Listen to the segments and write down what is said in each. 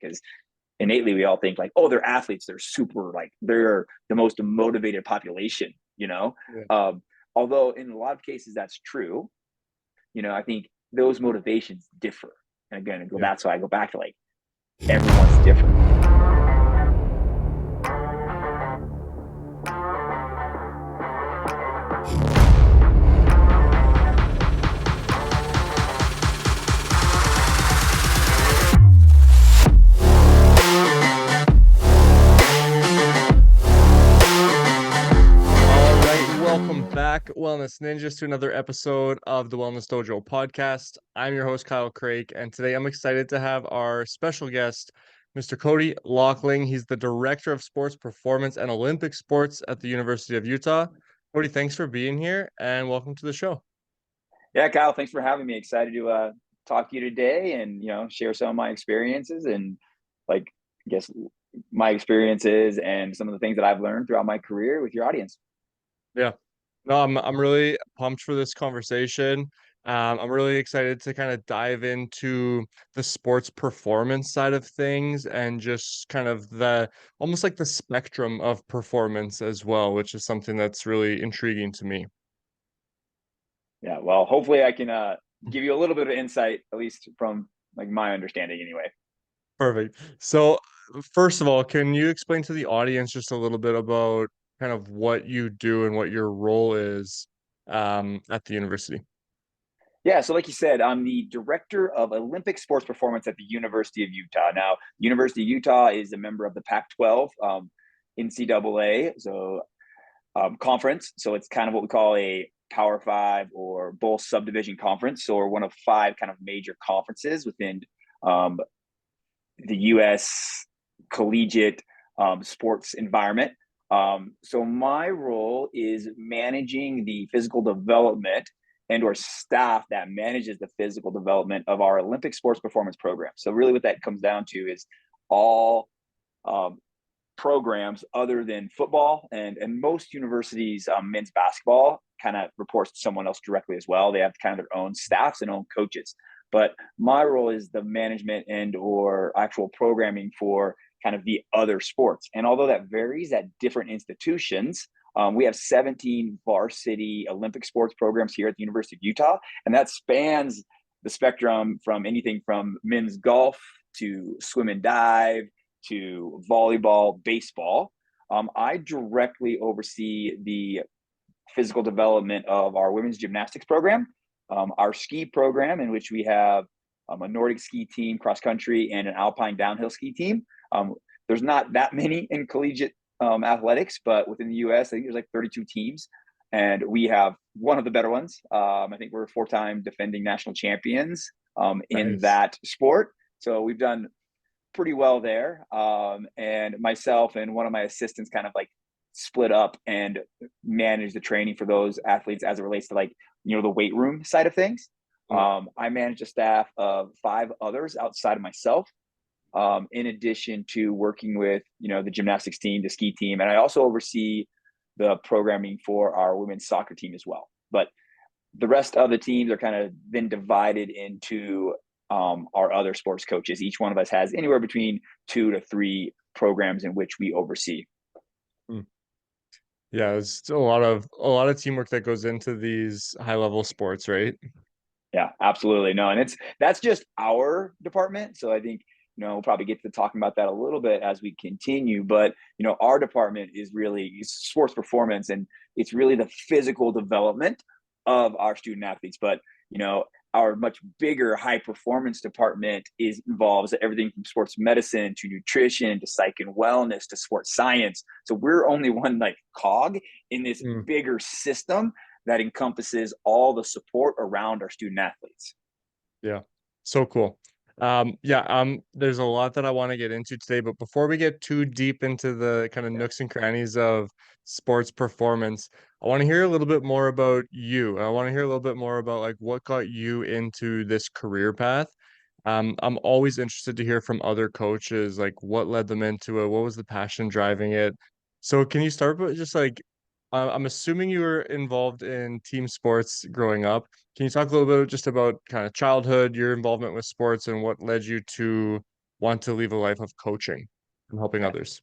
because innately we all think like, oh, they're athletes, they're super, like they're the most motivated population, Yeah. although in a lot of cases that's true. I think those motivations differ. And again, Yeah. that's why I go back to like everyone's different. Welcome back, Wellness Ninjas, to another episode of the Wellness Dojo podcast. I'm your host, Kyle Craig, and today I'm excited to have our special guest, Mr. Cody Lockling. He's the Director of Sports Performance and Olympic Sports at the University of Utah. Cody, thanks for being here, and welcome to the show. Yeah, Kyle, thanks for having me. Excited to talk to you today and, share some of my experiences and like, I guess my experiences and some of the things that I've learned throughout my career with your audience. Yeah. No, I'm really pumped for this conversation. I'm really excited to kind of dive into the sports performance side of things and just kind of the almost like the spectrum of performance as well, which is something that's really intriguing to me. Yeah, well, hopefully I can give you a little bit of insight, at least from like my understanding anyway. Perfect. So, first of all, can you explain to the audience just a little bit about kind of what you do and what your role is at the university? Yeah, so like you said, I'm the director of Olympic sports performance at the University of Utah. Now, University of Utah is a member of the Pac-12 NCAA, so conference. So it's kind of what we call a Power Five or both subdivision conference. So we're one of five kind of major conferences within um, the U.S. collegiate sports environment. So my role is managing the physical development and or staff that manages the physical development of our Olympic sports performance program. So really what that comes down to is all um, programs other than football and most universities men's basketball kind of reports to someone else directly as well. They have kind of their own staffs and own coaches, but my role is the management and or actual programming for kind of the other sports. And although that varies at different institutions, we have 17 varsity Olympic sports programs here at the University of Utah, and that spans the spectrum from anything from men's golf to swim and dive to volleyball, baseball. I directly oversee the physical development of our women's gymnastics program, our ski program, in which we have a Nordic ski team, cross country, and an alpine downhill ski team. There's not that many in collegiate athletics, but within the US, I think there's like 32 teams. And we have one of the better ones. I think we're 4-time defending national champions in Nice. that sport. So we've done pretty well there. And myself and one of my assistants kind of like split up and manage the training for those athletes as it relates to like, the weight room side of things. I manage a staff of 5 others outside of myself, in addition to working with, the gymnastics team, the ski team, and I also oversee the programming for our women's soccer team as well. But the rest of the teams are kind of then divided into our other sports coaches. Each one of us has anywhere between 2 to 3 programs in which we oversee. Yeah, it's a lot of teamwork that goes into these high level sports, right? Yeah, absolutely. No, and that's just our department. So I think, we'll probably get to talking about that a little bit as we continue. But, our department is really sports performance, and it's really the physical development of our student athletes. But, our much bigger high performance department involves everything from sports medicine to nutrition to psych and wellness to sports science. So we're only one like cog in this Mm, bigger system that encompasses all the support around our student athletes. yeah, so cool. Yeah, there's a lot that I want to get into today, but before we get too deep into the kind of nooks and crannies of sports performance, I want to hear a little bit more about you. I want to hear a little bit more about like what got you into this career path. I'm always interested to hear from other coaches, like what led them into it, what was the passion driving it. So can you start with just like, I'm assuming you were involved in team sports growing up. Can you talk a little bit just about kind of childhood, your involvement with sports, and what led you to want to leave a life of coaching and helping others?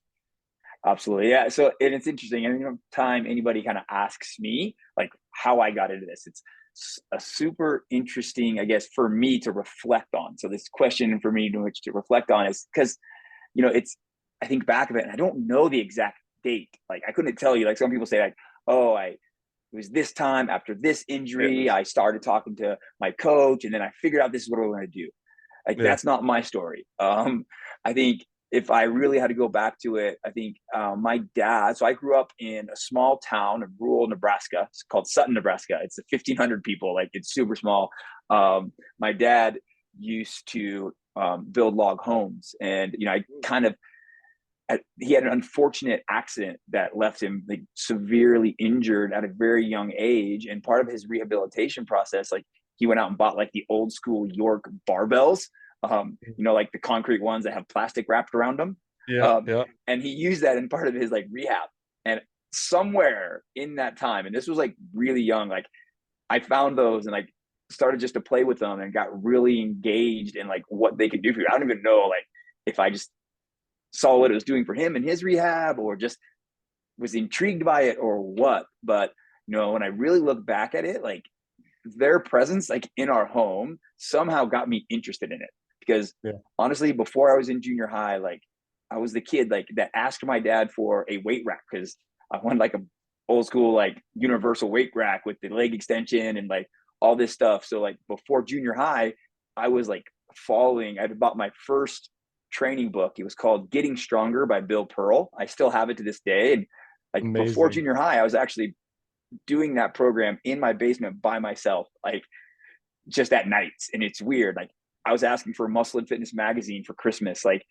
Absolutely. Yeah. So, and it's interesting. Anytime anybody kind of asks me like how I got into this, it's a super interesting, I guess, for me to reflect on. So this question for me to which to reflect on is because, I think back of it and I don't know the exact date. Like I couldn't tell you, like some people say like, oh, it was this time after this Yeah. injury, I started talking to my coach and then I figured out this is what I'm going to do. Like Yeah. that's not my story. I think if I really had to go back to it, I think my dad. So I grew up in a small town in rural Nebraska. It's called Sutton, Nebraska. It's 1,500 people. Like it's super small. My dad used to build log homes, and I kind of he had an unfortunate accident that left him like severely injured at a very young age. And part of his rehabilitation process, like he went out and bought like the old school York barbells, like the concrete ones that have plastic wrapped around them. Yeah. Um, Yeah. and he used that in part of his like rehab. And somewhere in that time, and this was like really young, like I found those and like started just to play with them and got really engaged in like what they could do for you. I don't even know like if I just saw what it was doing for him in his rehab or just was intrigued by it or what. But when I really look back at it, like their presence like in our home somehow got me interested in it because Yeah. honestly, before I was in junior high, like I was the kid like that asked my dad for a weight rack because I wanted like a old school like universal weight rack with the leg extension and like all this stuff. So like before junior high, I was like following. I bought my first training book. It was called Getting Stronger by Bill Pearl. I still have it to this day. And like before Amazing. junior high, I was actually doing that program in my basement by myself, like just at nights. And it's weird. Like I was asking for Muscle and Fitness magazine for Christmas. Like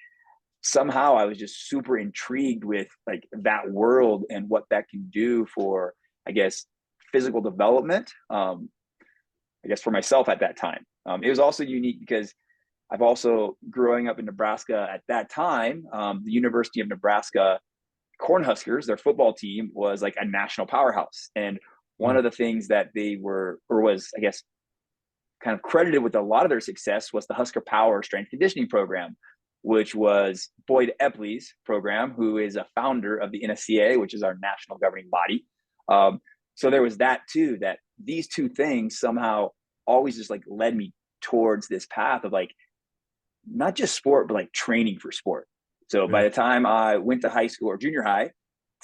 somehow I was just super intrigued with like that world and what that can do for, I guess, physical development. I guess for myself at that time. It was also unique because I've also growing up in Nebraska at that time, the University of Nebraska Cornhuskers, their football team was like a national powerhouse. And one Mm. of the things that they were, or was, I guess, kind of credited with a lot of their success was the Husker Power Strength Conditioning Program, which was Boyd Epley's program, who is a founder of the NSCA, which is our national governing body. So there was that too, that these two things somehow always just like led me towards this path of like, not just sport, but like training for sport. So by Yeah. the time I went to high school or junior high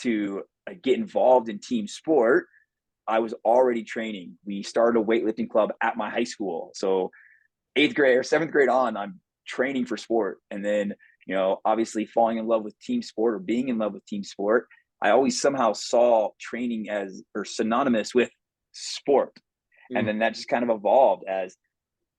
to get involved in team sport, I was already training. We started a weightlifting club at my high school. So eighth grade or seventh grade on, I'm training for sport. And then, obviously falling in love with team sport or being in love with team sport, I always somehow saw training as or synonymous with sport. And Mm. then that just kind of evolved as,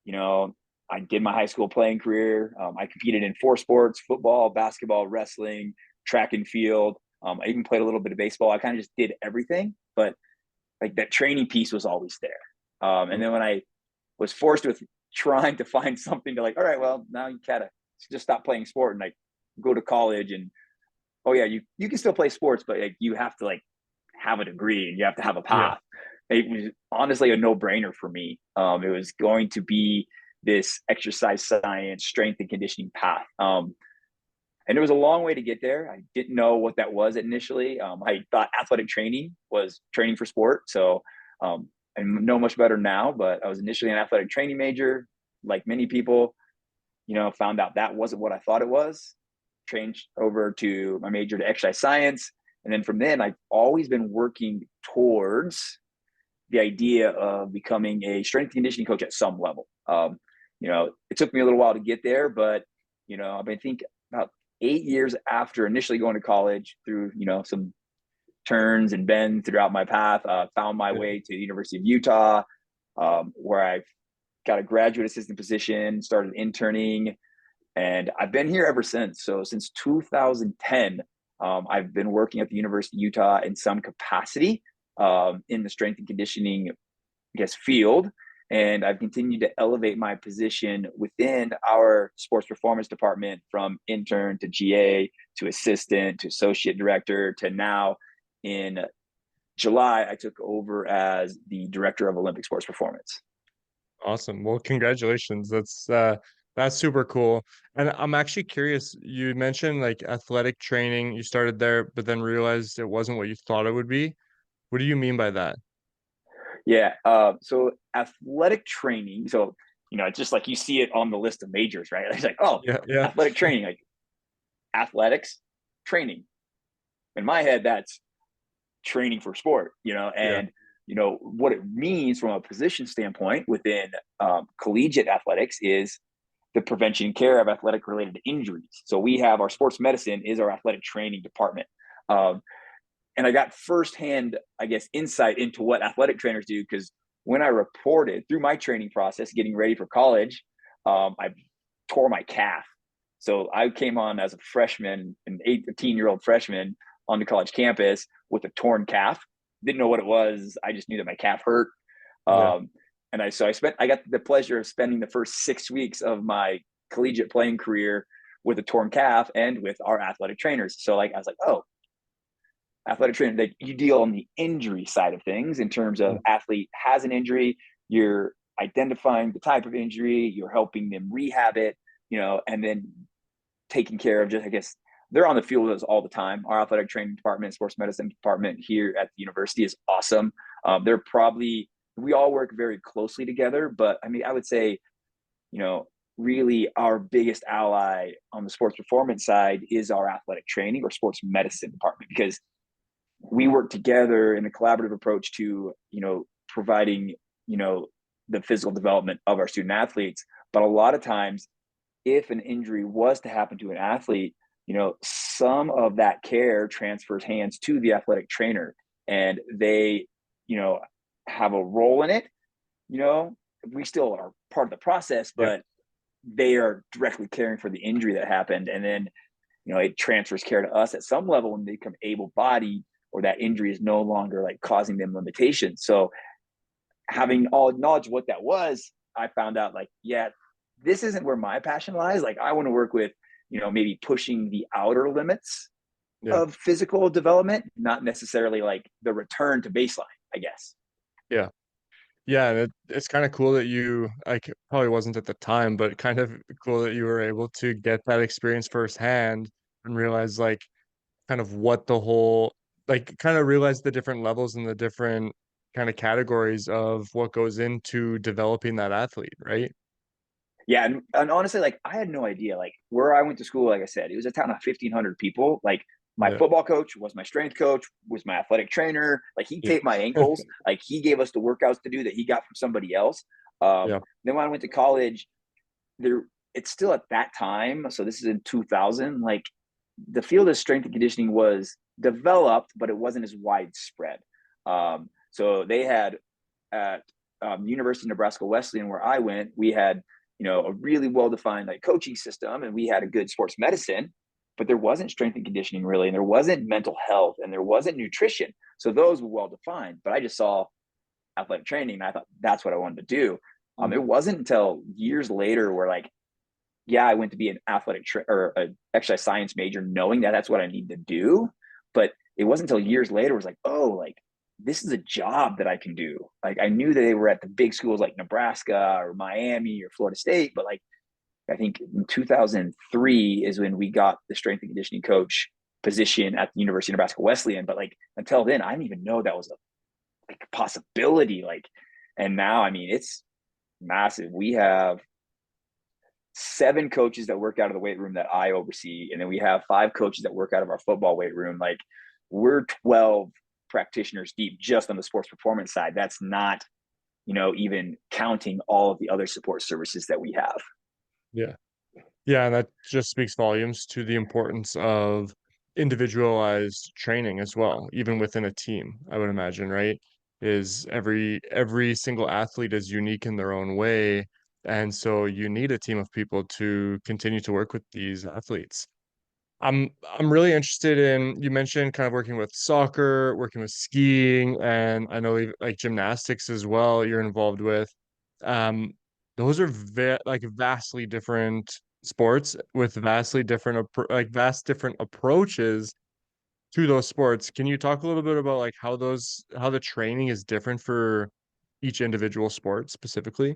you know, I did my high school playing career. I competed in 4 sports: football, basketball, wrestling, track and field. I even played a little bit of baseball. I kind of just did everything, but like that training piece was always there. And Mm. then when I was forced with trying to find something to like, all right, well, now you gotta just stop playing sport and like go to college and oh yeah, you can still play sports, but like you have to like have a degree and you have to have a Yeah. path. It was honestly a no-brainer for me. It was going to be this exercise science, strength and conditioning path. And it was a long way to get there. I didn't know what that was initially. I thought athletic training was training for sport. So I know much better now, but I was initially an athletic training major. Like many people, found out that wasn't what I thought it was. Changed over to my major to exercise science. And then from then, I've always been working towards the idea of becoming a strength and conditioning coach at some level. It took me a little while to get there, but I've been thinking about 8 years after initially going to college through some turns and bends throughout my path, found my Yeah. way to the University of Utah, where I've got a graduate assistant position, started interning, and I've been here ever since. So since 2010, I've been working at the University of Utah in some capacity in the strength and conditioning, I guess, field. And I've continued to elevate my position within our sports performance department from intern to GA to assistant to associate director to now in July, I took over as the director of Olympic sports performance. Awesome. Well, congratulations. That's That's super cool. And I'm actually curious, you mentioned like athletic training, you started there, but then realized it wasn't what you thought it would be. What do you mean by that? Yeah. So athletic training. So, it's just like you see it on the list of majors, right? It's like, oh, Yeah, yeah, athletic training, like athletics training. In my head, that's training for sport, yeah, and what it means from a position standpoint within collegiate athletics is the prevention and care of athletic related injuries. So we have our sports medicine is our athletic training department. Um, and I got firsthand, I guess, insight into what athletic trainers do because when I reported through my training process, getting ready for college, I tore my calf. So I came on as a freshman, an 18-year-old freshman on the college campus with a torn calf. Didn't know what it was. I just knew that my calf hurt. yeah, Um, and I got the pleasure of spending the first 6 weeks of my collegiate playing career with a torn calf and with our athletic trainers. So like I was like, oh, athletic training, like you deal on the injury side of things in terms of yeah, athlete has an injury, you're identifying the type of injury, you're helping them rehab it, and then taking care of just, I guess, they're on the field with us all the time. Our athletic training department, sports medicine department here at the university is awesome. We all work very closely together, but I mean, I would say, you know, really our biggest ally on the sports performance side is our athletic training or sports medicine department because we work together in a collaborative approach to providing the physical development of our student athletes. But a lot of times if an injury was to happen to an athlete, some of that care transfers hands to the athletic trainer and they you know have a role in it. We still are part of the process, yeah, but they are directly caring for the injury that happened, and then it transfers care to us at some level when they become able-bodied or that injury is no longer like causing them limitations. So having all knowledge of what that was, I found out like, yeah, this isn't where my passion lies. Like I want to work with, maybe pushing the outer limits yeah, of physical development, not necessarily like the return to baseline, I guess. yeah. Yeah, and it's kind of cool that you like probably wasn't at the time, but kind of cool that you were able to get that experience firsthand and realize like kind of what the whole like kind of realize the different levels and the different kind of categories of what goes into developing that athlete, right? Yeah, and honestly, like I had no idea. Like where I went to school, like I said, it was a town of 1,500 people. Like my Yeah. football coach was my strength coach, was my athletic trainer. Like he Yeah. taped my ankles. Like he gave us the workouts to do that he got from somebody else. Yeah. Then when I went to college, there it's still at that time. So this is in 2000. Like the field of strength and conditioning was developed, but it wasn't as widespread. So they had at University of Nebraska Wesleyan, where I went, we had a really well defined like coaching system, and we had a good sports medicine, but there wasn't strength and conditioning really, and there wasn't mental health, and there wasn't nutrition. So those were well defined. But I just saw athletic training, and I thought that's what I wanted to do. Mm. It wasn't until years later where like yeah, I went to be an or an exercise science major, knowing that that's what I need to do. But it wasn't until years later, it was like, oh, like this is a job that I can do. Like I knew that they were at the big schools like Nebraska or Miami or Florida State, but like I think in 2003 is when we got the strength and conditioning coach position at the University of Nebraska Wesleyan. But like until then, I didn't even know that was a possibility. Like, and now, I mean, it's massive. We have 7 coaches that work out of the weight room that I oversee, and then we have 5 coaches that work out of our football weight room. Like we're 12 practitioners deep just on the sports performance side. That's not, even counting all of the other support services that we have. Yeah. Yeah, and that just speaks volumes to the importance of individualized training as well, even within a team, I would imagine, right? Is every single athlete is unique in their own way, and so you need a team of people to continue to work with these athletes. I'm really interested in you mentioned kind of working with soccer, working with skiing, and I know like gymnastics as well you're involved with. Um, those are like vastly different sports with vastly different like vast different approaches to those sports. Can you talk a little bit about like how the training is different for each individual sport specifically?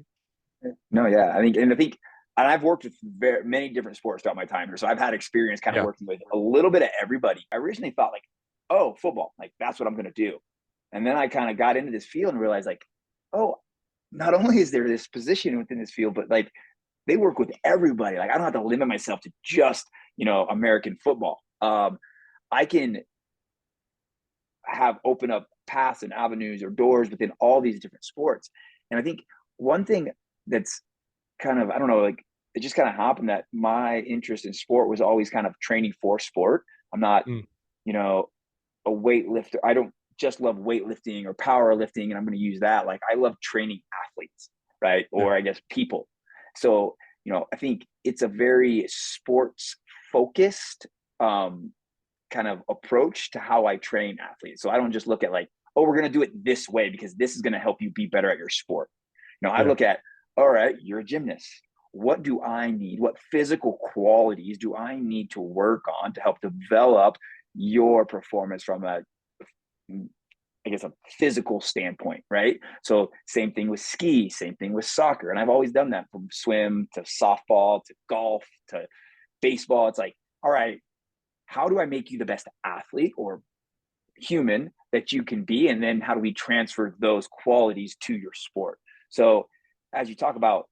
No, yeah, I think and I've worked with many different sports throughout my time here. So I've had experience kind of Yeah. working with a little bit of everybody. I originally thought like, oh, football, like that's what I'm going to do. And then I kind of got into this field and realized like, oh, not only is there this position within this field, but like they work with everybody. Like I don't have to limit myself to just, American football. I can have open up paths and avenues or doors within all these different sports. And I think one thing that's kind of, I don't know, like it just kind of happened that my interest in sport was always kind of training for sport. I'm not, Mm. you know, a weightlifter. I don't just love weightlifting or powerlifting, and I'm going to use that. Like I love training athletes, right? Yeah. Or I guess people. So, I think it's a very sports focused kind of approach to how I train athletes. So I don't just look at like, oh, we're going to do it this way because this is going to help you be better at your sport. I Yeah. look at, all right, you're a gymnast. What do I need? What physical qualities do I need to work on to help develop your performance from I guess, a physical standpoint, right? So same thing with ski, same thing with soccer. And I've always done that from swim to softball to golf to baseball. It's like, all right, how do I make you the best athlete or human that you can be? And then how do we transfer those qualities to your sport? So as you talk about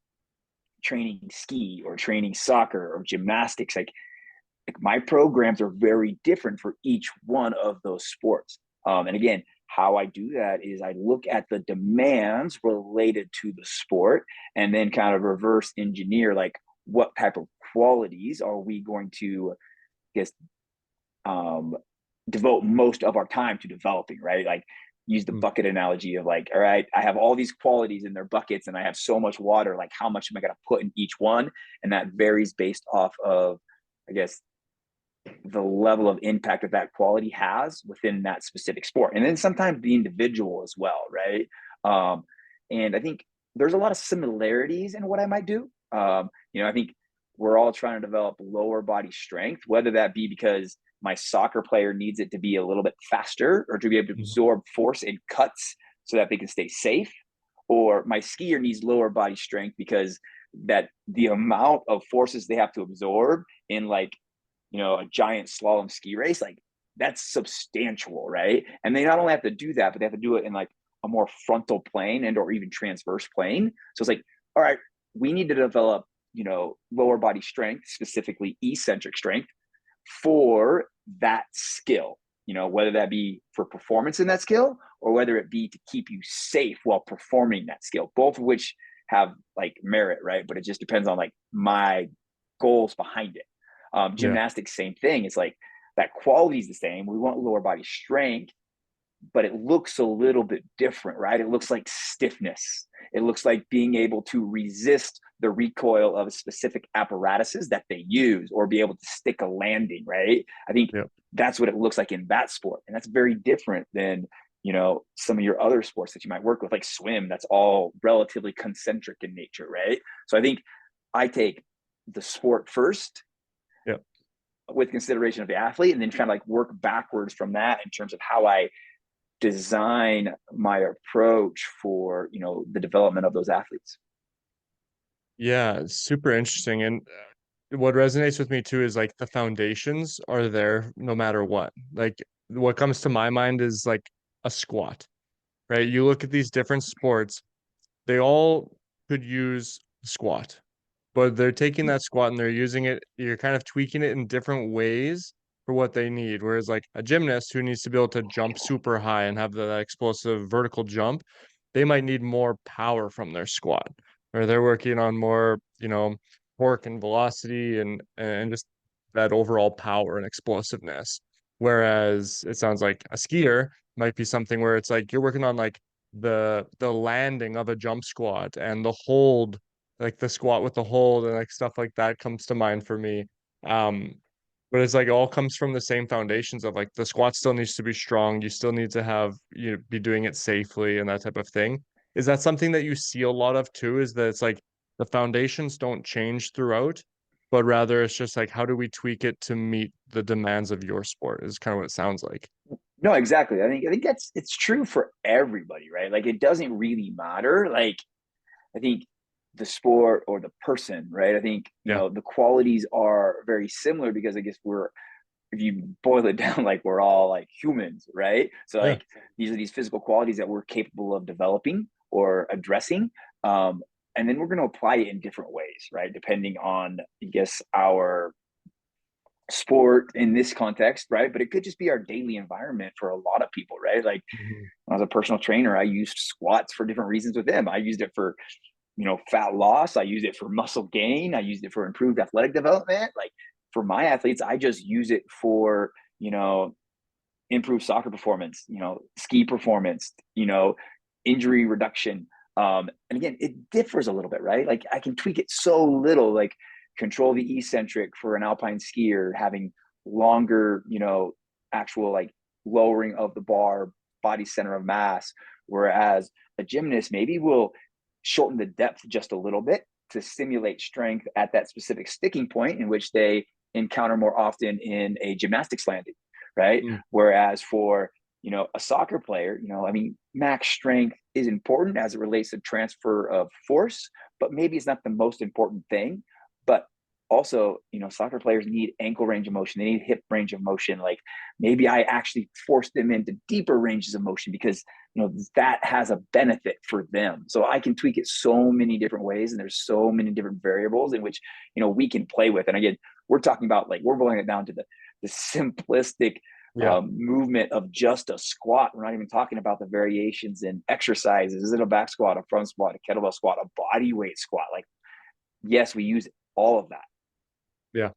training ski or training soccer or gymnastics, like my programs are very different for each one of those sports. And again, how I do that is I look at the demands related to the sport and then kind of reverse engineer like what type of qualities are we going to, I guess, um, devote most of our time to developing, right? Like use the Mm. bucket analogy of like, all right, I have all these qualities in their buckets and I have so much water, like how much am I going to put in each one? And that varies based off of, I guess, the level of impact that that quality has within that specific sport. And then sometimes the individual as well, right? And I think there's a lot of similarities in what I might do. I think we're all trying to develop lower body strength, whether that be because my soccer player needs it to be a little bit faster or to be able to Mhm. absorb force in cuts so that they can stay safe, or my skier needs lower body strength because that the amount of forces they have to absorb in like a giant slalom ski race, like that's substantial, right? And they not only have to do that, but they have to do it in like a more frontal plane and or even transverse plane. So it's like, all right, we need to develop, lower body strength, specifically eccentric strength for that skill, whether that be for performance in that skill or whether it be to keep you safe while performing that skill, both of which have like merit, right? But it just depends on like my goals behind it. Yeah. Gymnastics, same thing. It's like that quality is the same. We want lower body strength, but it looks a little bit different, right? It looks like stiffness. It looks like being able to resist the recoil of specific apparatuses that they use or be able to stick a landing, right? I think Yeah. that's what it looks like in that sport. And that's very different than, some of your other sports that you might work with, like swim, that's all relatively concentric in nature, right? So I think I take the sport first Yeah. with consideration of the athlete and then kind of like work backwards from that in terms of how I design my approach for the development of those athletes. Yeah, super interesting. And what resonates with me too is like the foundations are there no matter what. Like what comes to my mind is like a squat, right? You look at these different sports, they all could use squat, but they're taking that squat and they're using it, you're kind of tweaking it in different ways for what they need. Whereas like a gymnast who needs to be able to jump super high and have that explosive vertical jump, they might need more power from their squat, or they're working on more, torque and velocity and just that overall power and explosiveness. Whereas it sounds like a skier might be something where it's like you're working on like the landing of a jump squat and the hold, like the squat with the hold and like stuff like that comes to mind for me. Um, but it's like it all comes from the same foundations of like the squat still needs to be strong. You still need to have be doing it safely and that type of thing. Is that something that you see a lot of too? Is that it's like the foundations don't change throughout, but rather it's just like how do we tweak it to meet the demands of your sport is kind of what it sounds like. No, exactly. I think it's true for everybody, right? Like it doesn't really matter. Like I think the sport or the person, right? I think, Yeah. the qualities are very similar because I guess if you boil it down, like we're all like humans, right? So Yeah. like these are these physical qualities that we're capable of developing or addressing. Um, and then we're going to apply it in different ways, right? Depending on, I guess, our sport in this context, right? But it could just be our daily environment for a lot of people, right? Like Mhm. when I was a personal trainer, I used squats for different reasons with them. I used it for, fat loss. I used it for muscle gain. I used it for improved athletic development. Like for my athletes, I just use it for, improved soccer performance, ski performance, injury reduction. And again, it differs a little bit, right? Like I can tweak it so little, like control the eccentric for an alpine skier, having longer, actual like lowering of the bar, body center of mass. Whereas a gymnast maybe will shorten the depth just a little bit to stimulate strength at that specific sticking point in which they encounter more often in a gymnastics landing, right? Mm. Whereas for, a soccer player, I mean, max strength is important as it relates to transfer of force, but maybe it's not the most important thing. But also, soccer players need ankle range of motion, they need hip range of motion. Like maybe I actually force them into deeper ranges of motion because that has a benefit for them. So I can tweak it so many different ways, and there's so many different variables in which we can play with. And again, we're talking about, like, we're boiling it down to the simplistic Yeah. movement of just a squat. We're not even talking about the variations in exercises. Is it a back squat, a front squat, a kettlebell squat, a body weight squat? Like, yes, we use all of that. Yeah.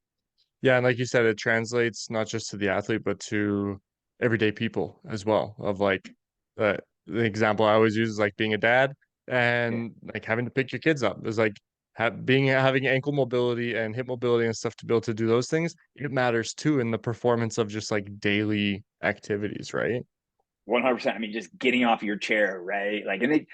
Yeah, and like you said, it translates not just to the athlete, but to everyday people as well. Of like the example I always use is like being a dad Yeah. and like having to pick your kids up. There's like having ankle mobility and hip mobility and stuff to be able to do those things. It matters too in the performance of just like daily activities, right? 100%. I mean, just getting off your chair, right? Like, and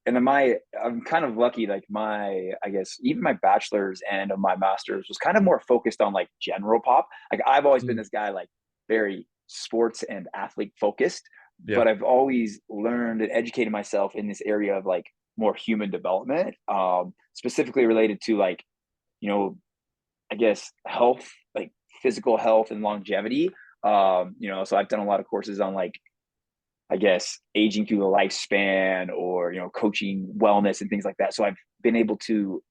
and then I'm kind of lucky. Like I guess even my bachelor's and of my master's was kind of more focused on like general pop. Like I've always been Mm. this guy, like very sports and athlete focused, Yeah. but I've always learned and educated myself in this area of like more human development, specifically related to like, you know, I guess health, like physical health and longevity. So I've done a lot of courses on like, I guess, aging through the lifespan or, coaching wellness and things like that. So I've been able to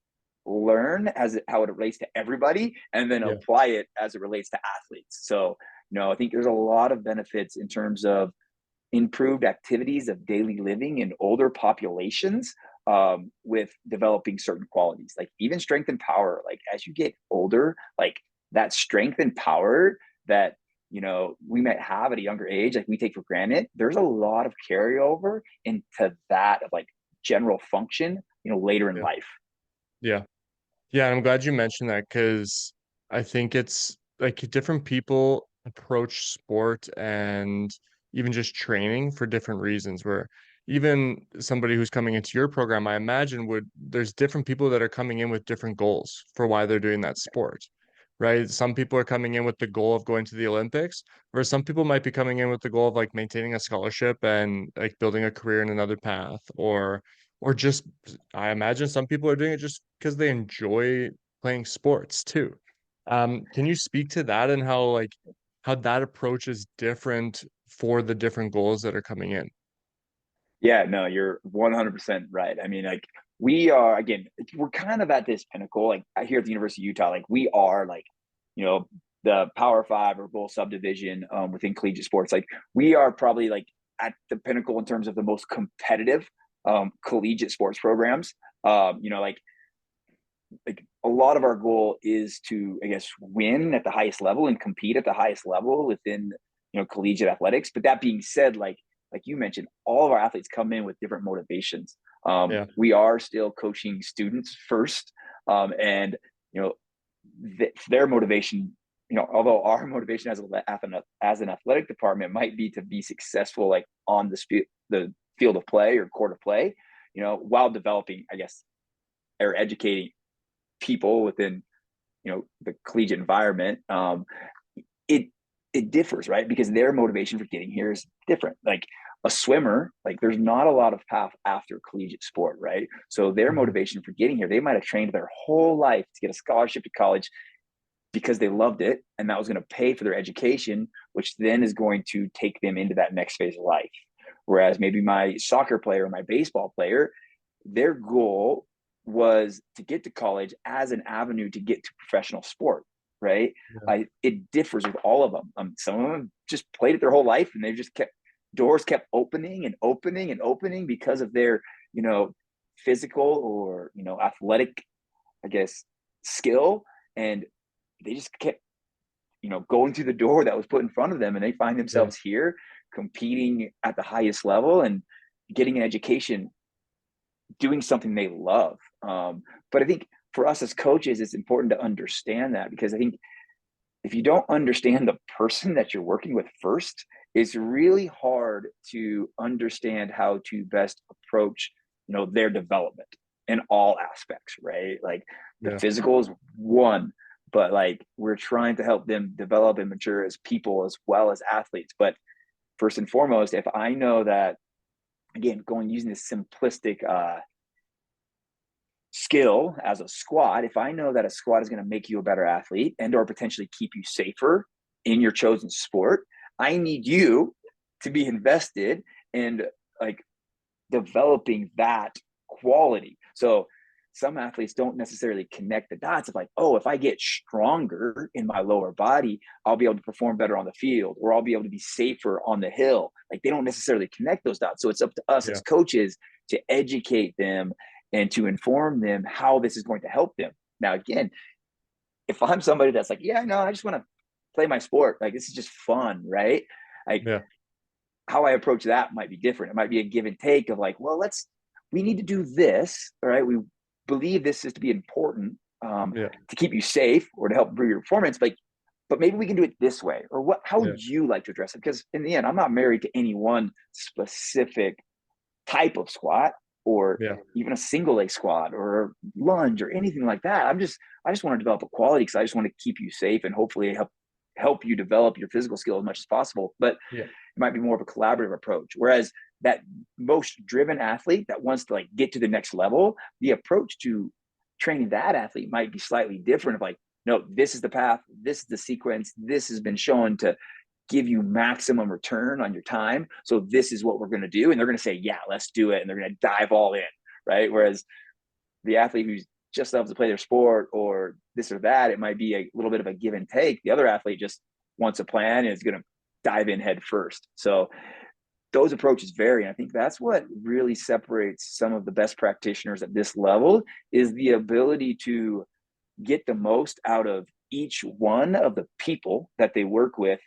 learn how it relates to everybody and then Yeah. apply it as it relates to athletes. So, I think there's a lot of benefits in terms of improved activities of daily living in older populations, with developing certain qualities, like even strength and power. Like as you get older, like that strength and power that we might have at a younger age, like we take for granted, there's a lot of carryover into that of like general function, later in Yeah. life. Yeah. Yeah, and I'm glad you mentioned that because I think it's like different people approach sport and even just training for different reasons. Where even somebody who's coming into your program, I imagine there's different people that are coming in with different goals for why they're doing that sport, right? Some people are coming in with the goal of going to the Olympics, whereas some people might be coming in with the goal of like maintaining a scholarship and like building a career in another path, or just I imagine some people are doing it just because they enjoy playing sports too. Can you speak to that and how that approach is different for the different goals that are coming in? Yeah, no, you're 100% right. I mean, like we are, again, we're kind of at this pinnacle. Like here at the University of Utah, like we are like, you know, the Power Five or Bowl subdivision, within collegiate sports. Like we are probably like at the pinnacle in terms of the most competitive collegiate sports programs. Like a lot of our goal is to, I guess, win at the highest level and compete at the highest level within, collegiate athletics. But that being said, like you mentioned, all of our athletes come in with different motivations. Yeah, We are still coaching students first, and you know their motivation. Although our motivation as an athletic department might be to be successful, like on the field of play or court of play, while developing, I guess, or educating people within the collegiate environment. It it it differs, right? Because their motivation for getting here is different. Like a swimmer, like there's not a lot of path after collegiate sport, right? So their Mhm. motivation for getting here, they might have trained their whole life to get a scholarship to college because they loved it, and that was going to pay for their education, which then is going to take them into that next phase of life. Whereas maybe my soccer player or my baseball player, their goal was to get to college as an avenue to get to professional sport, right? Yeah. It differs with all of them. Some of them just played it their whole life, and they just kept doors kept opening and opening and opening because of their, physical or athletic, I guess, skill, and they just kept going through the door that was put in front of them, and they find Yeah. themselves here competing at the highest level and getting an education doing something they love. But I think for us as coaches, it's important to understand that, because I think if you don't understand the person that you're working with first, it's really hard to understand how to best approach, their development in all aspects, right? Like the Yeah. physical is one, but like we're trying to help them develop and mature as people as well as athletes. But first and foremost, if I know that, again, going using this simplistic skill as a squat, if I know that a squat is going to make you a better athlete and or potentially keep you safer in your chosen sport, I need you to be invested in like developing that quality. So some athletes don't necessarily connect the dots of like, oh, if I get stronger in my lower body, I'll be able to perform better on the field, or I'll be able to be safer on the hill. Like they don't necessarily connect those dots. So it's up to us Yeah. as coaches to educate them and to inform them how this is going to help them. Now, again, if I'm somebody that's like, yeah, no, I just want to play my sport, like this is just fun, right? Like Yeah. how I approach that might be different. It might be a give and take of like, well, we need to do this, all right? We believe this is to be important, Yeah. to keep you safe or to help improve your performance, but maybe we can do it this way. Or how Yeah. would you like to address it? Because in the end, I'm not married to any one specific type of squat or Yeah. even a single leg squat or lunge or anything like that. I just want to develop a quality because I just want to keep you safe and hopefully help you develop your physical skill as much as possible. But Yeah. it might be more of a collaborative approach. Whereas that most driven athlete that wants to like get to the next level, the approach to training that athlete might be slightly different of like, no, this is the path, this is the sequence, this has been shown to give you maximum return on your time. So this is what we're going to do. And they're going to say, yeah, let's do it. And they're going to dive all in. Right. Whereas the athlete who's just loves to play their sport or this or that, it might be a little bit of a give and take. The other athlete just wants a plan and is going to dive in head first. So those approaches vary. And I think that's what really separates some of the best practitioners at this level is the ability to get the most out of each one of the people that they work with,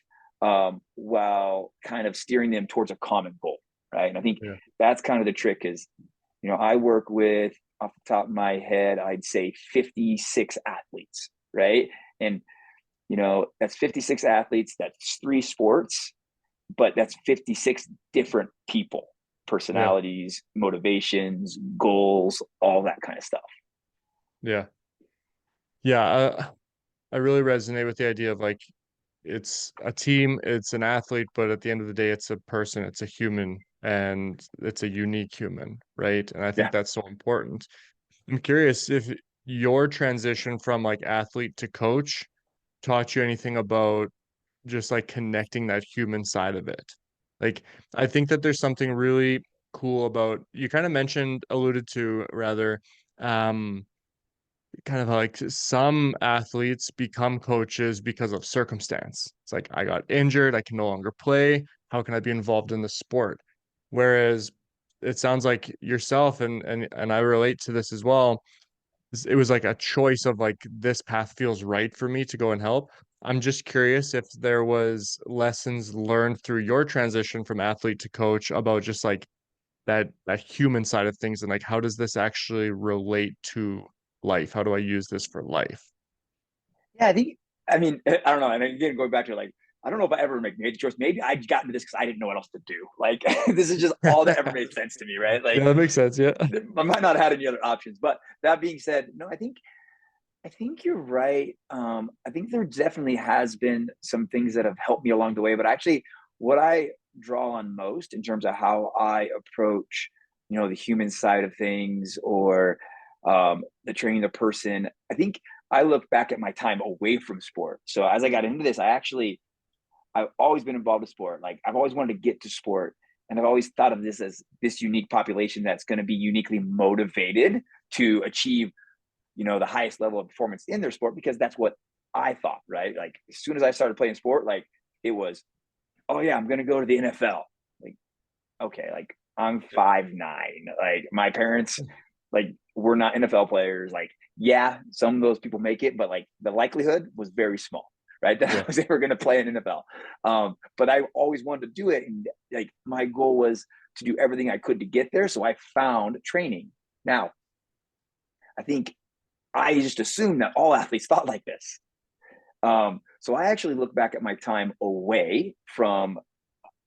while kind of steering them towards a common goal. Right. And I think Yeah. that's kind of the trick is, I work with, off the top of my head, I'd say 56 athletes. Right. And, that's 56 athletes. That's 3 sports, but that's 56 different people, Yeah. personalities, motivations, goals, all that kind of stuff. Yeah. Yeah. I really resonate with the idea of like it's a team, it's an athlete, but at the end of the day, it's a person, it's a human, and it's a unique human, right? And I think Yeah. that's so important. I'm curious if your transition from like athlete to coach taught you anything about just like connecting that human side of it. Like, I think that there's something really cool about you kind of mentioned, alluded to rather, um, kind of like some athletes become coaches because of circumstance. It's like I got injured, I can no longer play. How can I be involved in the sport? Whereas it sounds like yourself and I relate to this as well. It was like a choice of like this path feels right for me to go and help. I'm just curious if there was lessons learned through your transition from athlete to coach about just like that human side of things and like how does this actually relate to life? How do I use this for life? Yeah, I mean, I don't know. And again, going back to like, I don't know if I ever made the choice. Maybe I got into this because I didn't know what else to do. Like, this is just all that ever made sense to me, right? Yeah, Like, that makes sense. Yeah. I might not have had any other options. But that being said, no, I think I think you're right. I think there definitely has been some things that have helped me along the way, but actually, what I draw on most in terms of how I approach, the human side of things or the training the person, I think I look back at my time away from sport. So as I got into this, I've always been involved with sport. Like I've always wanted to get to sport, and I've always thought of this as this unique population that's going to be uniquely motivated to achieve the highest level of performance in their sport because that's what I thought, right? Like as soon as I started playing sport, like it was, oh yeah, I'm gonna go to the NFL. Like, okay, like I'm 5'9". Like my parents, like we're not NFL players. Like, yeah, some of those people make it, but like the likelihood was very small, right? That I Yeah. was ever gonna play in NFL. But I always wanted to do it. And like my goal was to do everything I could to get there. So I found training. Now, I think I just assumed that all athletes thought like this. So I actually look back at my time away from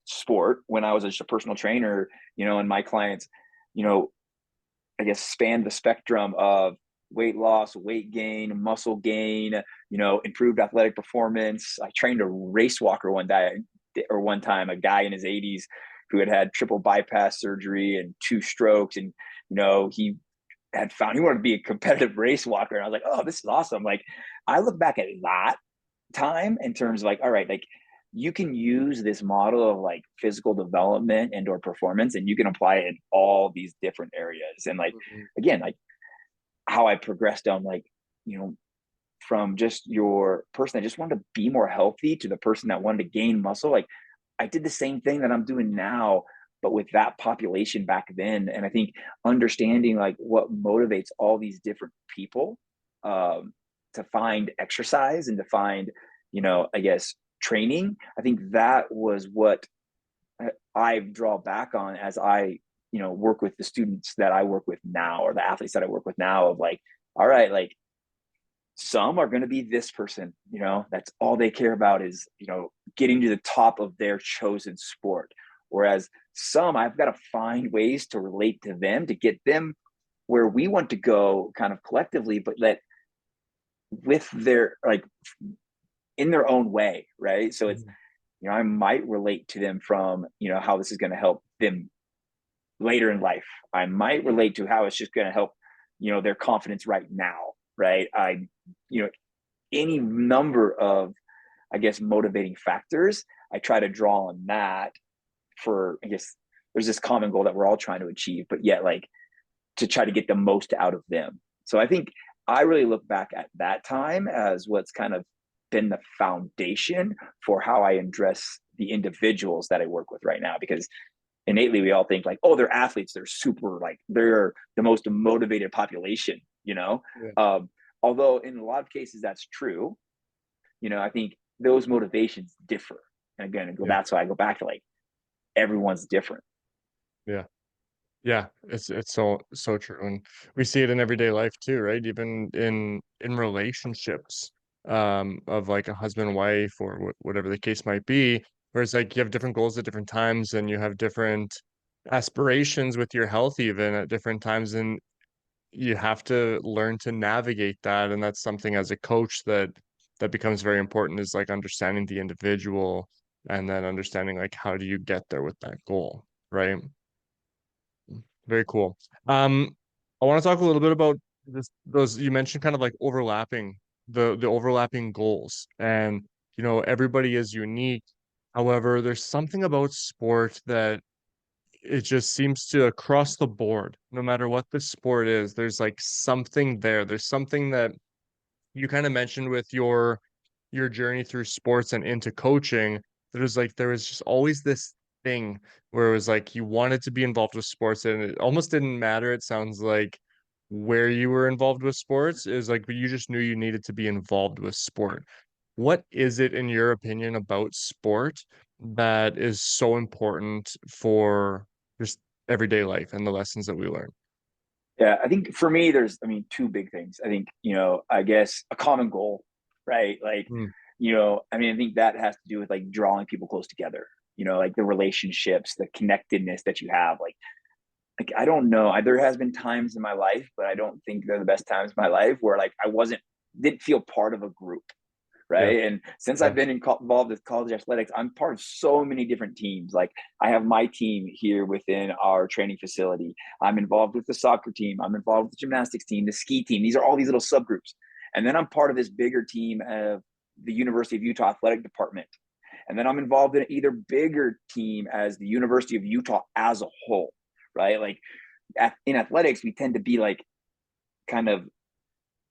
sport when I was just a personal trainer, and my clients, you know, I guess spanned the spectrum of weight loss, weight gain, muscle gain, improved athletic performance. I trained a race walker one time, a guy in his 80s who had triple bypass surgery and 2 strokes. And, he had found he wanted to be a competitive race walker. And I was like, oh, this is awesome. Like I look back at that time in terms of like, all right, like you can use this model of like physical development and or performance and you can apply it in all these different areas. And like Mhm. again, like how I progressed down like, you know, from just your person that just wanted to be more healthy to the person that wanted to gain muscle. Like I did the same thing that I'm doing now, but with that population back then. And I think understanding like what motivates all these different people um, to find exercise and to find, I guess training. I think that was what I draw back on as I, work with the students that I work with now or the athletes that I work with now of like, all right, like some are going to be this person, that's all they care about is, getting to the top of their chosen sport. Whereas some, I've got to find ways to relate to them to get them where we want to go kind of collectively, but that with their like in their own way. Right. So it's, Mhm. I might relate to them from, how this is going to help them later in life. I might relate to how it's just going to help, their confidence right now. Right. You know, any number of, I guess, motivating factors. I try to draw on that for, I guess, there's this common goal that we're all trying to achieve, but yet, like, to try to get the most out of them. So I think I really look back at that time as what's kind of been the foundation for how I address the individuals that I work with right now. Because innately, we all think like, oh, they're athletes, they're super, like, they're the most motivated population, Yeah. although in a lot of cases that's true. I think those motivations differ. And again, Yeah. that's why I go back to like everyone's different. Yeah. Yeah, it's so true, and we see it in everyday life too, right? Even in relationships, of like a husband and wife or whatever the case might be, where it's like you have different goals at different times, and you have different aspirations with your health even at different times, and you have to learn to navigate that, and that's something as a coach that becomes very important is like understanding the individual and then understanding like how do you get there with that goal, right? Very cool. I want to talk a little bit about those you mentioned kind of like overlapping the overlapping goals. And everybody is unique. However, there's something about sport that it just seems to across the board, no matter what the sport is, there's like something there. There's something that you kind of mentioned with your journey through sports and into coaching. There was just always this thing where it was like you wanted to be involved with sports and it almost didn't matter, it sounds like, where you were involved with sports. It was like you just knew you needed to be involved with sport. What is it in your opinion about sport that is so important for just everyday life and the lessons that we learn? Yeah, I think for me, there's, I mean, two big things. I think, I guess a common goal, right? Like, Mm, I mean, I think that has to do with like drawing people close together, like the relationships, the connectedness that you have. Like I don't know. There has been times in my life, but I don't think they're the best times in my life where like I wasn't didn't feel part of a group, Yeah. right? And since Yeah. I've been involved with college athletics, I'm part of so many different teams. Like I have my team here within our training facility. I'm involved with the soccer team. I'm involved with the gymnastics team, the ski team. These are all these little subgroups. And then I'm part of this bigger team of the University of Utah athletic department. And then I'm involved in an either bigger team as the University of Utah as a whole, right? Like in athletics, we tend to be like kind of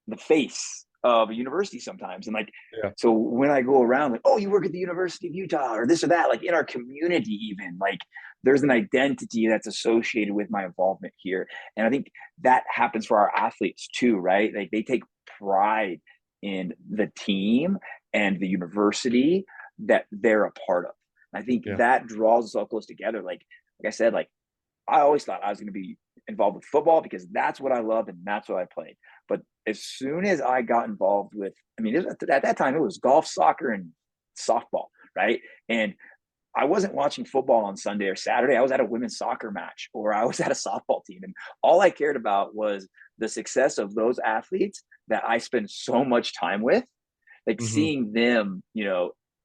the face of a university sometimes. And like, Yeah. so when I go around, like, oh, you work at the University of Utah or this or that, like in our community, even like there's an identity that's associated with my involvement here. And I think that happens for our athletes too, right? Like they take pride in the team and the university that they're a part of. And I think Yeah. that draws us all close together. Like I said, like I always thought I was going to be involved with football because that's what I loved and that's what I played. But as soon as I got involved with, I mean, at that time it was golf, soccer, and softball, right? And I wasn't watching football on Sunday or Saturday. I was at a women's soccer match or I was at a softball team. And all I cared about was the success of those athletes that I spend so much time with, like Hmm. seeing them,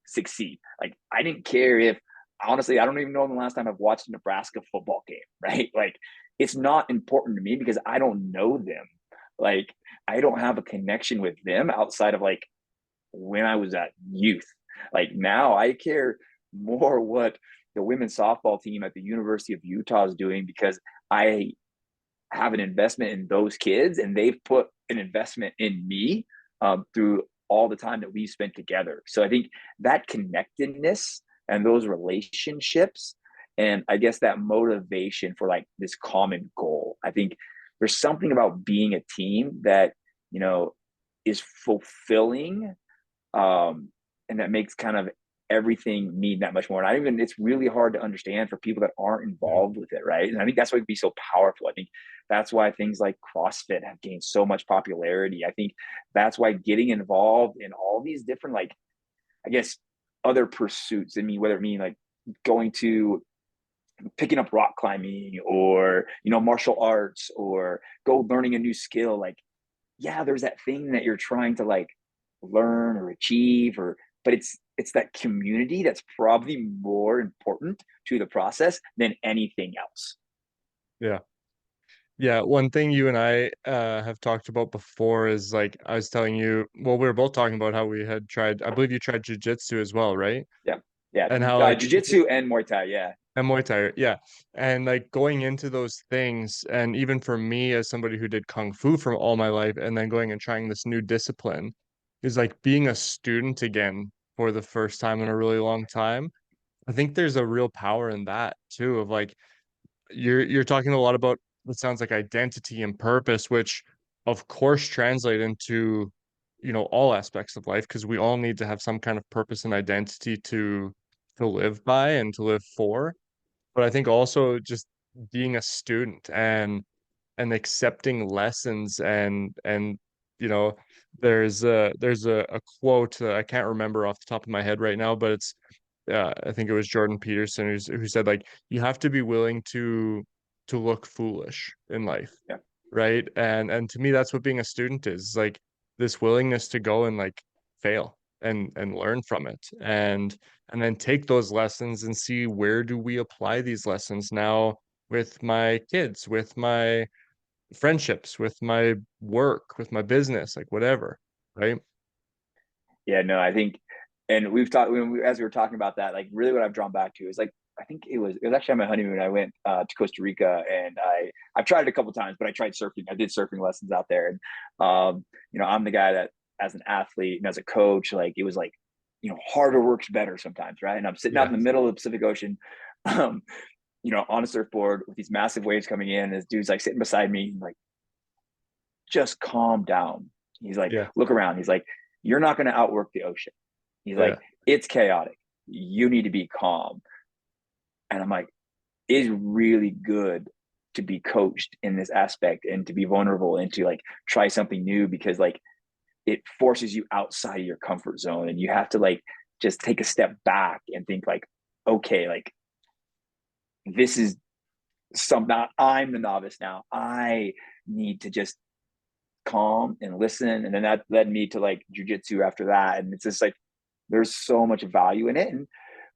succeed. Like I didn't care if honestly, I don't even know the last time I've watched a Nebraska football game, right? Like it's not important to me because I don't know them. Like I don't have a connection with them outside of like when I was at youth. Like now I care more what the women's softball team at the University of Utah is doing because I have an investment in those kids and they've put an investment in me through all the time that we've spent together. So I think that connectedness and those relationships and I guess that motivation for like this common goal. I think there's something about being a team that, is fulfilling and that makes kind of everything mean that much more. And I even it's really hard to understand for people that aren't Yeah. involved with it, right? And I think that's why it'd be so powerful. I think that's why things like CrossFit have gained so much popularity. I think that's why getting involved in all these different like I guess other pursuits. I mean, whether it mean like going to picking up rock climbing or martial arts or go learning a new skill like yeah, there's that thing that you're trying to like learn or achieve but it's that community that's probably more important to the process than anything else. Yeah. Yeah, one thing you and I have talked about before is like I was telling you, well, we were both talking about how we had tried, I believe you tried jujitsu as well, right? Yeah. Yeah. And how like Jiu-jitsu and Muay Thai. Yeah. and Muay Thai, yeah. And like going into those things, and even for me as somebody who did Kung Fu for all my life, and then going and trying this new discipline is like being a student again for the first time in a really long time. I think there's a real power in that too, of like you're talking a lot about what sounds like identity and purpose, which of course translate into, all aspects of life because we all need to have some kind of purpose and identity to live by and to live for. But I think also just being a student and accepting lessons and you know there's a quote I can't remember off the top of my head right now, but it's I think it was Jordan Peterson who said like you have to be willing to look foolish in life, Yeah. right? And to me that's what being a student is like this willingness to go and like fail and learn from it and then take those lessons and see where do we apply these lessons now with my kids, with my friendships, with my work, with my business, like whatever, right? Yeah, no, I think, and we've talked as we were talking about that. Like, really, what I've drawn back to is like I think it was actually on my honeymoon. I went to Costa Rica, and I've tried it a couple times, but I tried surfing. I did surfing lessons out there, and I'm the guy that as an athlete and as a coach, like it was like harder works better sometimes, right? And I'm sitting out in Yeah. the middle of the Pacific Ocean. Um, on a surfboard with these massive waves coming in. And this dude's like sitting beside me, like, just calm down. He's like, Yeah. look around. He's like, you're not going to outwork the ocean. He's Yeah. like, it's chaotic. You need to be calm. And I'm like, it's really good to be coached in this aspect and to be vulnerable and to like try something new because like it forces you outside of your comfort zone and you have to like just take a step back and think like, okay, like this is I'm the novice now. I need to just calm and listen. And then that led me to like jujitsu after that. And it's just like, there's so much value in it. And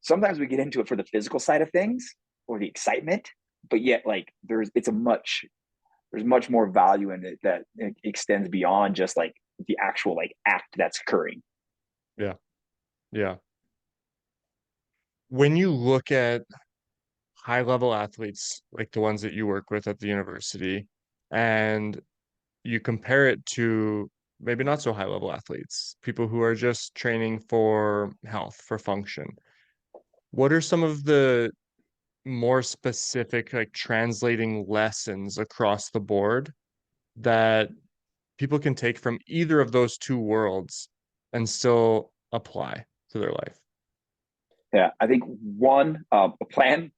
sometimes we get into it for the physical side of things or the excitement, but yet like there's much more value in it that it extends beyond just like the actual like act that's occurring. Yeah. Yeah. When you look at high level athletes like the ones that you work with at the university and you compare it to maybe not so high level athletes, people who are just training for health, for function, what are some of the more specific, like translating lessons across the board that people can take from either of those two worlds and still apply to their life? Yeah, I think one, a plan.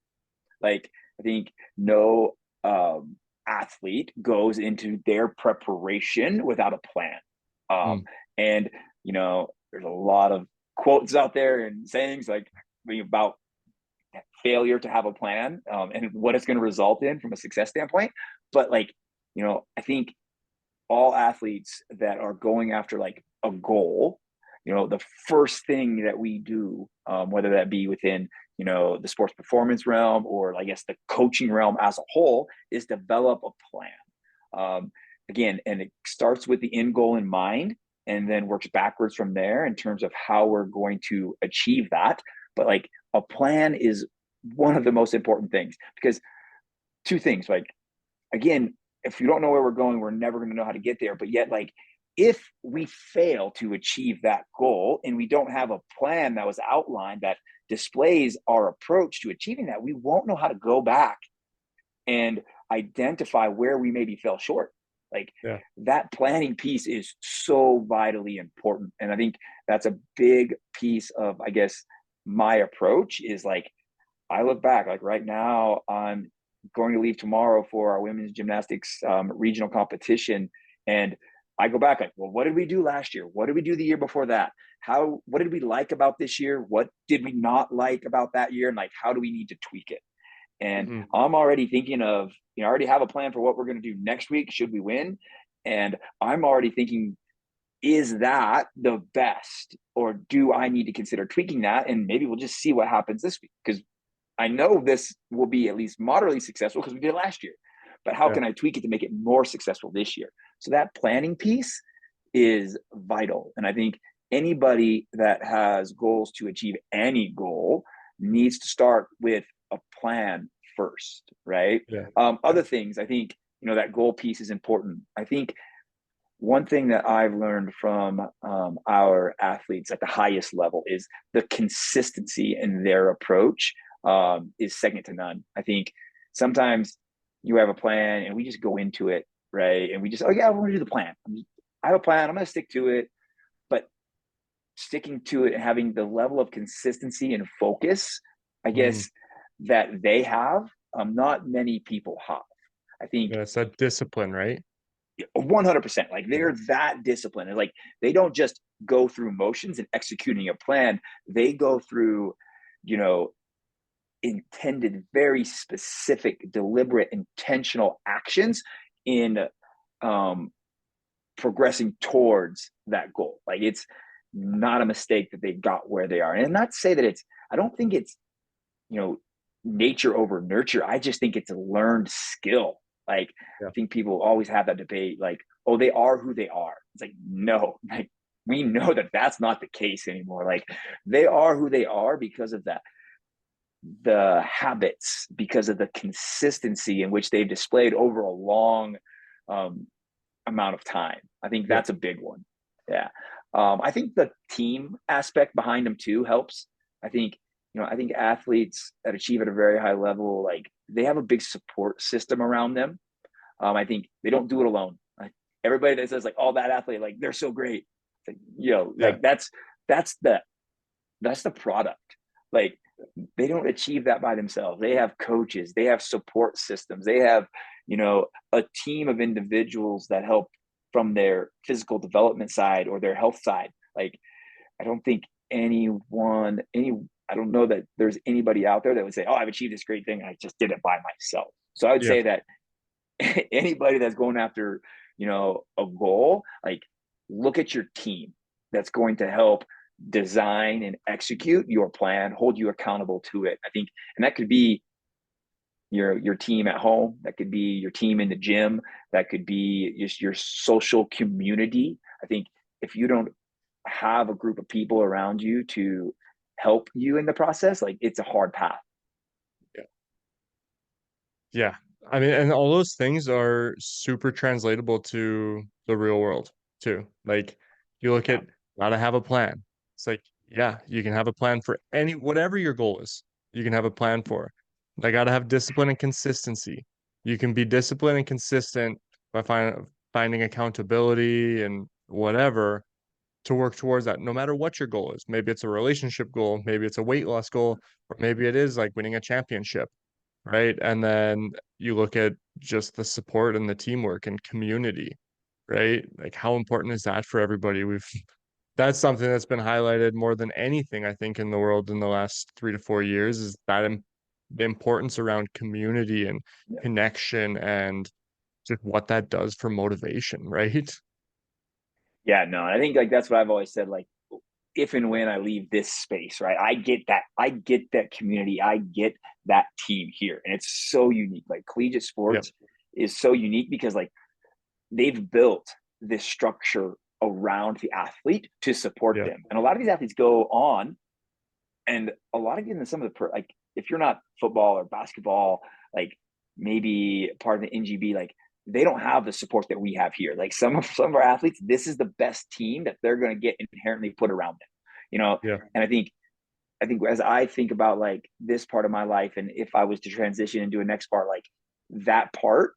Like I think no athlete goes into their preparation without a plan. Um, Mm, and there's a lot of quotes out there and sayings like about failure to have a plan, and what it's going to result in from a success standpoint. But like, I think all athletes that are going after like a goal, the first thing that we do, whether that be within, the sports performance realm or I guess the coaching realm as a whole, is develop a plan. Again, and it starts with the end goal in mind and then works backwards from there in terms of how we're going to achieve that. But like a plan is one of the most important things because two things, like, again, if you don't know where we're going, we're never going to know how to get there. But yet, like, if we fail to achieve that goal and we don't have a plan that was outlined that displays our approach to achieving that, we won't know how to go back and identify where we maybe fell short. Like yeah. that planning piece is so vitally important. And I think that's a big piece of, I guess, my approach is like, I look back, like right now, I'm going to leave tomorrow for our women's gymnastics regional competition. And I go back like, well, what did we do last year? What did we do the year before that? What did we like about this year? What did we not like about that year? And like, how do we need to tweak it? And Mhm. I'm already thinking of, I already have a plan for what we're going to do next week, should we win? And I'm already thinking, is that the best? Or do I need to consider tweaking that? And maybe we'll just see what happens this week. Because I know this will be at least moderately successful because we did it last year. But how Yeah. can I tweak it to make it more successful this year? So that planning piece is vital. And I think anybody that has goals to achieve any goal needs to start with a plan first, right? Yeah. Other things, I think, that goal piece is important. I think one thing that I've learned from our athletes at the highest level is the consistency in their approach is second to none. I think sometimes you have a plan and we just go into it, right? And we just, oh yeah, we're gonna do the plan. I have a plan. I'm gonna stick to it. But sticking to it and having the level of consistency and focus, I Mm. guess, that they have, not many people have. I think Yeah, it's that discipline, right? 100%, like Yeah. they're that disciplined, and like they don't just go through motions and executing a plan. They go through, you know intended, very specific, deliberate, intentional actions in um progressing towards that goal. Like it's not a mistake that they got where they are. And not to say that I don't think it's, you know, nature over nurture. I just think it's a learned skill. Like Yeah. I think people always have that debate, like, oh, they are who they are. It's like, no, like we know that that's not the case anymore. Like they are who they are because of that, the habits, because of the consistency in which they've displayed over a long um, amount of time. I think Yeah. that's a big one. Yeah. I think the team aspect behind them too helps. I think, I think athletes that achieve at a very high level, like they have a big support system around them. I think they don't do it alone. Like everybody that says like, oh, that athlete, like they're so great. Like, Yeah. like that's the that's the product. Like they don't achieve that by themselves. They have coaches, they have support systems, they have, a team of individuals that help from their physical development side or their health side. Like I don't think I don't know that there's anybody out there that would say, oh, I've achieved this great thing. I just did it by myself. So I would Yeah. say that anybody that's going after a goal, like look at your team that's going to help design and execute your plan, hold you accountable to it. I think, and that could be your team at home, that could be your team in the gym, that could be just your social community. I think if you don't have a group of people around you to help you in the process, like it's a hard path. Yeah. I mean, and all those things are super translatable to the real world too. Like you look Yeah. at gotta have a plan. It's like, yeah, you can have a plan for whatever your goal is, you can have a plan for. I gotta have discipline and consistency. You can be disciplined and consistent by finding accountability and whatever to work towards that, no matter what your goal is. Maybe it's a relationship goal, maybe it's a weight loss goal, or maybe it is like winning a championship, right? And then you look at just the support and the teamwork and community, right? Like how important is that for everybody? That's something that's been highlighted more than anything, I think, in the world in the last 3 to 4 years is that the importance around community and Yeah. connection and just what that does for motivation, right? Yeah, no, I think like that's what I've always said. Like, if and when I leave this space, right, I get that community, I get that team here, and it's so unique. Like collegiate Yep. sports is so unique because like they've built this structure around the athlete to support Yep. them, and a lot of these athletes go on, and a lot of some of the like if you're not football or basketball, like maybe part of the NGB, like they don't have the support that we have here. Like some of our athletes, this is the best team that they're going to get inherently put around them, you know. Yeah. And I think as I think about like this part of my life, and if I was to transition into a next part, like that part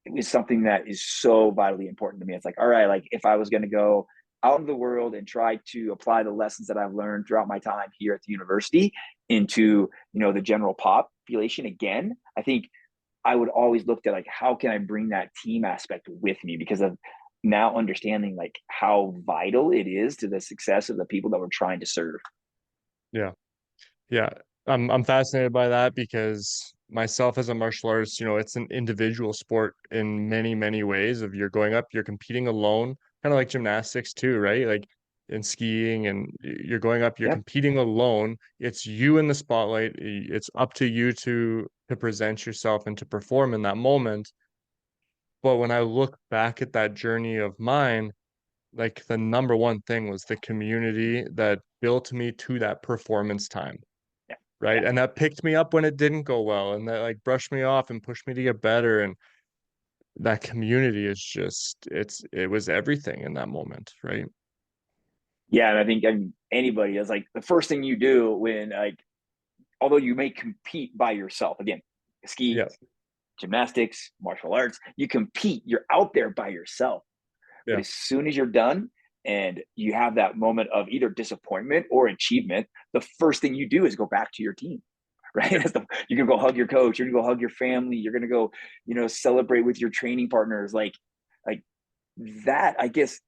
is something that is so vitally important to me. It's like, all right, like if I was going to go out into the world and try to apply the lessons that I've learned throughout my time here at the university into, the general population again, I think I would always look at like, how can I bring that team aspect with me because of now understanding like how vital it is to the success of the people that we're trying to serve. Yeah. Yeah, I'm fascinated by that because myself as a martial artist, it's an individual sport in many, many ways. Of you're going up, you're competing alone, kind of like gymnastics too, right? Like in skiing, and you're going up, you're Yep. competing alone. It's you in the spotlight. It's up to you to present yourself and to perform in that moment. But when I look back at that journey of mine, like the number one thing was the community that built me to that performance time, Yeah. right? Yeah. And that picked me up when it didn't go well, and that like brushed me off and pushed me to get better. And that community is just it was everything in that moment, right? Yeah. And I mean, anybody is like the first thing you do when like, although you may compete by yourself, again, ski, Yeah, gymnastics, martial arts, you compete, you're out there by yourself. But yeah, as soon as you're done and you have that moment of either disappointment or achievement, the first thing you do is go back to your team, right? yeah, You're gonna go hug your coach, you're gonna go hug your family, you're gonna go, celebrate with your training partners, like that. I guess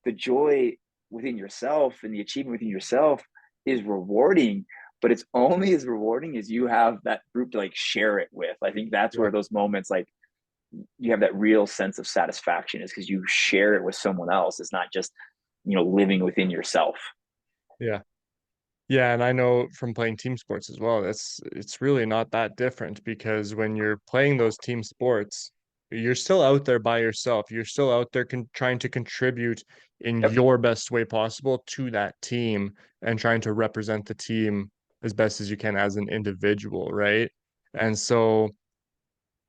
the joy within yourself and the achievement within yourself is rewarding, but it's only as rewarding as you have that group to like share it with. I think that's yeah, where those moments like you have that real sense of satisfaction is because you share it with someone else. It's not just, living within yourself. yeah. Yeah, and I know from playing team sports as well, it's really not that different because when you're playing those team sports, you're still out there by yourself. You're still out there trying to contribute in Yep. your best way possible to that team and trying to represent the team as best as you can as an individual, right? And so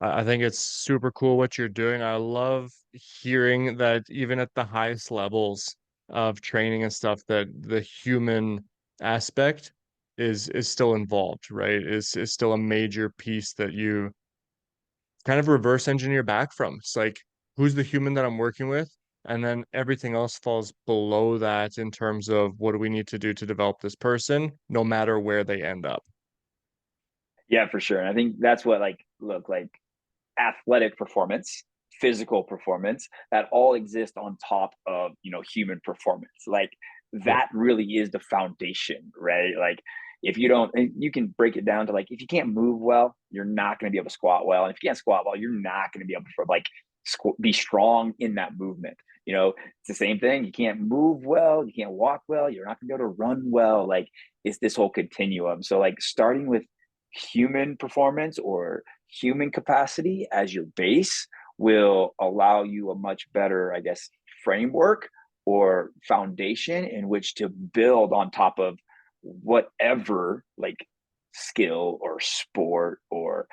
I think it's super cool what you're doing. I love hearing that even at the highest levels of training and stuff, that the human aspect is still involved, right? Is still a major piece that you kind of reverse engineer back from. It's like, who's the human that I'm working with? And then everything else falls below that in terms of what do we need to do to develop this person, no matter where they end up. Yeah, for sure. And I think that's what like look like athletic performance, physical performance, that all exist on top of, human performance. Like Yeah. that really is the foundation, right? Like if you don't, and you can break it down to like, if you can't move well, you're not going to be able to squat well. And if you can't squat well, you're not going to be able to, like, be strong in that movement. It's the same thing. You can't move well, you can't walk well, you're not gonna be able to run well. Like, it's this whole continuum. So like starting with human performance or human capacity as your base will allow you a much better, I guess, framework or foundation in which to build on top of whatever like skill or sport or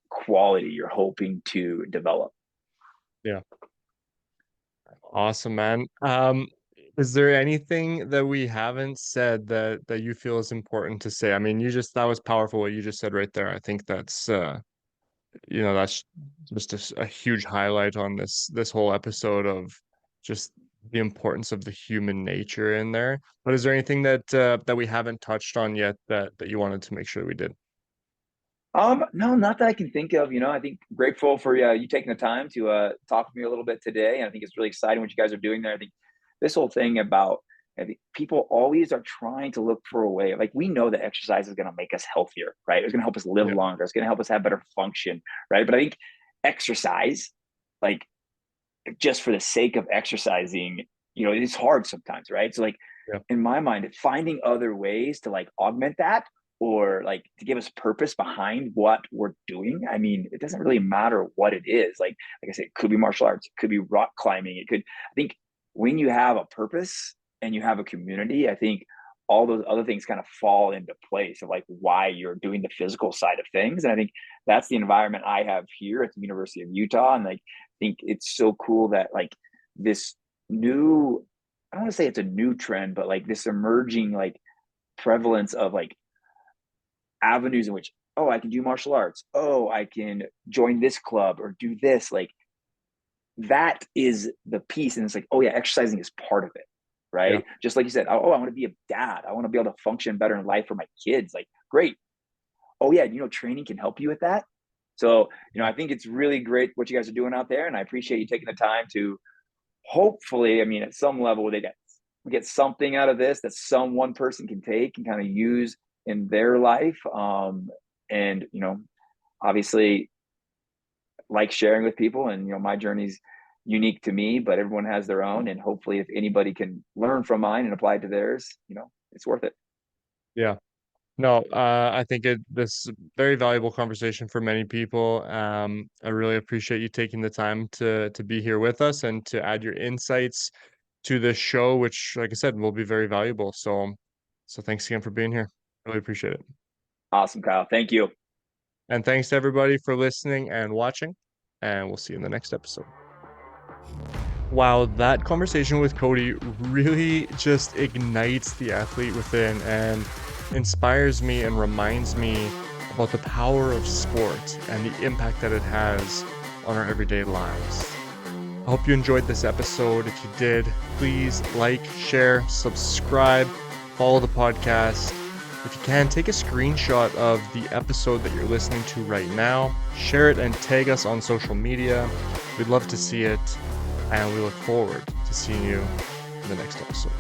quality you're hoping to develop. Yeah. Awesome, man. Is there anything that we haven't said that you feel is important to say? I mean, that was powerful what you just said right there. I think that's just a huge highlight on this whole episode of just the importance of the human nature in there. But is there anything that we haven't touched on yet that you wanted to make sure we did? No, not that I can think of. I think grateful for you taking the time to talk with me a little bit today. And I think it's really exciting what you guys are doing there. I think this whole thing about, I think people always are trying to look for a way. Like, we know that exercise is going to make us healthier, right? It's going to help us live Yeah. longer. It's going to help us have better function, right? But I think exercise, like, just for the sake of exercising, it's hard sometimes, right? So like, Yeah. in my mind, finding other ways to like augment that or like to give us purpose behind what we're doing. I mean, it doesn't really matter what it is. Like I said, it could be martial arts, it could be rock climbing. I think when you have a purpose and you have a community, I think all those other things kind of fall into place of like why you're doing the physical side of things. And I think that's the environment I have here at the University of Utah. And like, I think it's so cool that like this new, I don't want to say it's a new trend, but like this emerging like prevalence of like avenues in which, oh, I can do martial arts, oh, I can join this club or do this, like that is the piece. And it's like, oh yeah, exercising is part of it, Yeah. right? Just like you said, oh, I want to be a dad, I want to be able to function better in life for my kids. Like, great. Oh yeah, training can help you with that. So I think it's really great what you guys are doing out there, and I appreciate you taking the time to hopefully, I mean, at some level we get something out of this that some one person can take and kind of use in their life. And obviously, like sharing with people, and my journey's unique to me, but everyone has their own, and hopefully if anybody can learn from mine and apply it to theirs, it's worth it. Yeah. No, I think this is a very valuable conversation for many people. I really appreciate you taking the time to be here with us and to add your insights to this show, which, like I said, will be very valuable. So thanks again for being here. Really appreciate it. Awesome, Kyle, thank you. And thanks to everybody for listening and watching, and we'll see you in the next episode. Wow, that conversation with Cody really just ignites the athlete within and inspires me and reminds me about the power of sport and the impact that it has on our everyday lives. I hope you enjoyed this episode. If you did, please like, share, subscribe, follow the podcast. If you can, take a screenshot of the episode that you're listening to right now, share it and tag us on social media. We'd love to see it, and we look forward to seeing you in the next episode.